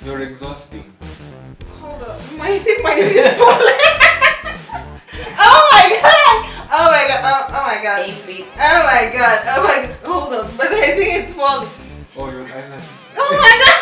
You're exhausting. Hold on. I think my name is falling. Oh my god! Oh my god! Oh my god! Oh my god! Oh my god! Hold on, but I think it's falling. Oh, your eyelash. Oh my god!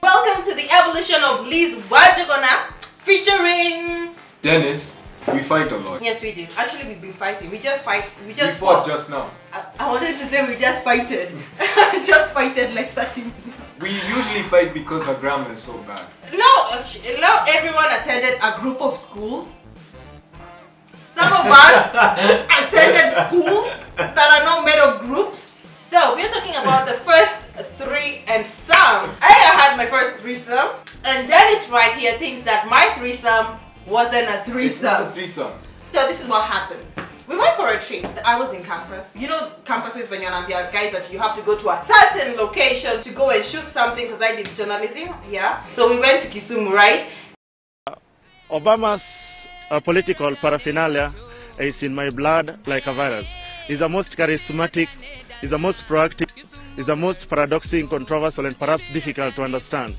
Welcome to the evolution of Liz Wajagona featuring Dennis. We fight a lot. Yes, we do. Actually, we've been fighting. We fought just now. I wanted to say we just fighted. Just fighted like 30 minutes. We usually fight because her grammar is so bad. No, not everyone attended a group of schools. Some of us attended schools that are not made of groups. So we're talking about the first three and some. I had my first threesome, and Dennis right here thinks that my threesome wasn't a threesome. It's not a threesome. So this is what happened. We went for a trip. I was in campus. You know campuses when you're guys that you have to go to a certain location to go and shoot something because I did journalism. Yeah. So we went to Kisumu, right? Obama's political paraphernalia is in my blood like a virus. He's the most charismatic, he's the most proactive, he's the most paradoxical, controversial, and perhaps difficult to understand.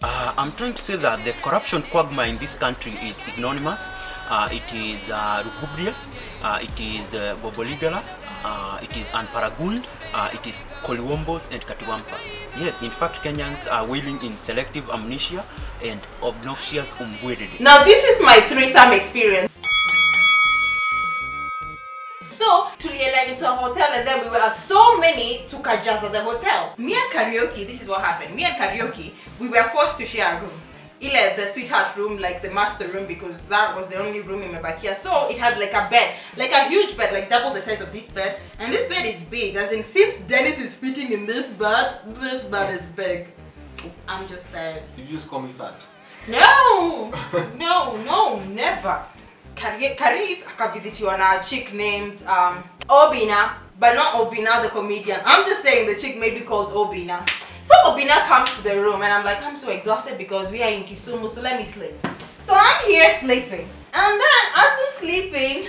I'm trying to say that the corruption quagmire in this country is ignominious, it is lugubrious, it is boboligerous, it is unparagund, it is koliwombos and katiwampas. Yes, in fact, Kenyans are wheeling in selective amnesia and obnoxious umbwedede. Now this is my threesome experience. So, tulienda into a hotel and then we were so many to Kajaza the hotel. Me and Karaoke, this is what happened. Me and Karaoke, we were forced to share a room. The sweetheart room, like the master room, because that was the only room in Mebakia. So it had like a bed, like a huge bed, like double the size of this bed. And this bed is big, as in since Dennis is fitting in this bed is big. I'm just saying. Did you just call me fat? No! No, never. Karis akavisitiwa na a chick named Obina, but not Obina the comedian. I'm just saying the chick may be called Obina. So Obina comes to the room and I'm like, I'm so exhausted because we are in Kisumu, so let me sleep. So I'm here sleeping. And then as I'm sleeping,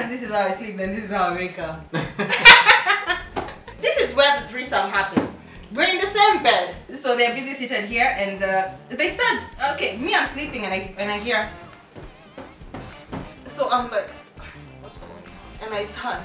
this is how I sleep and this is how I wake up. This is where the threesome happens. We're in the same bed. So they're busy seated here and they said, okay, me I'm sleeping and I hear. So I'm like, what's going on? And I turn.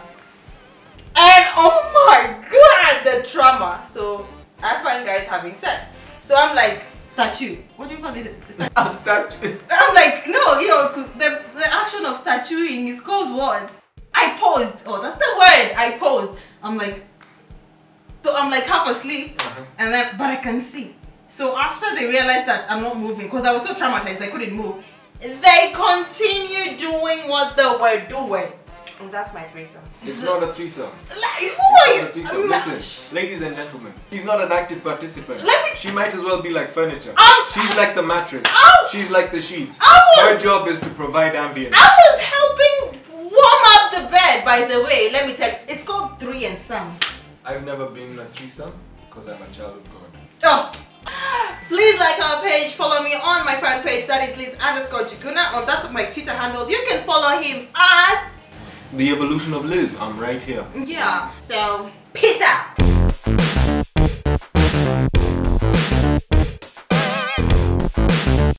And oh my god, the trauma. So I find guys having sex. So I'm like, statue. What do you call it? A statue. I'm like, no, you know, the action of statuing is called what? I paused. Oh, that's the word. I paused. I'm like, so I'm like half asleep. And then, but I can see. So after they realized that I'm not moving, because I was so traumatized, I couldn't move. They continue doing what they were doing. And that's my threesome. It's not a threesome. Like, who are you? Listen, ladies and gentlemen, she's not an active participant. She might as well be like furniture. She's like the mattress. She's like the sheets. Her job is to provide ambience. I was helping warm up the bed, by the way. Let me tell you, it's called three and some. I've never been in a threesome because I'm a child of God. Oh. Please like our page, follow me on my fan page, that is Liz_Jiguna, or that's my Twitter handle. You can follow him at The Evolution of Liz. I'm right here. Yeah, so peace out.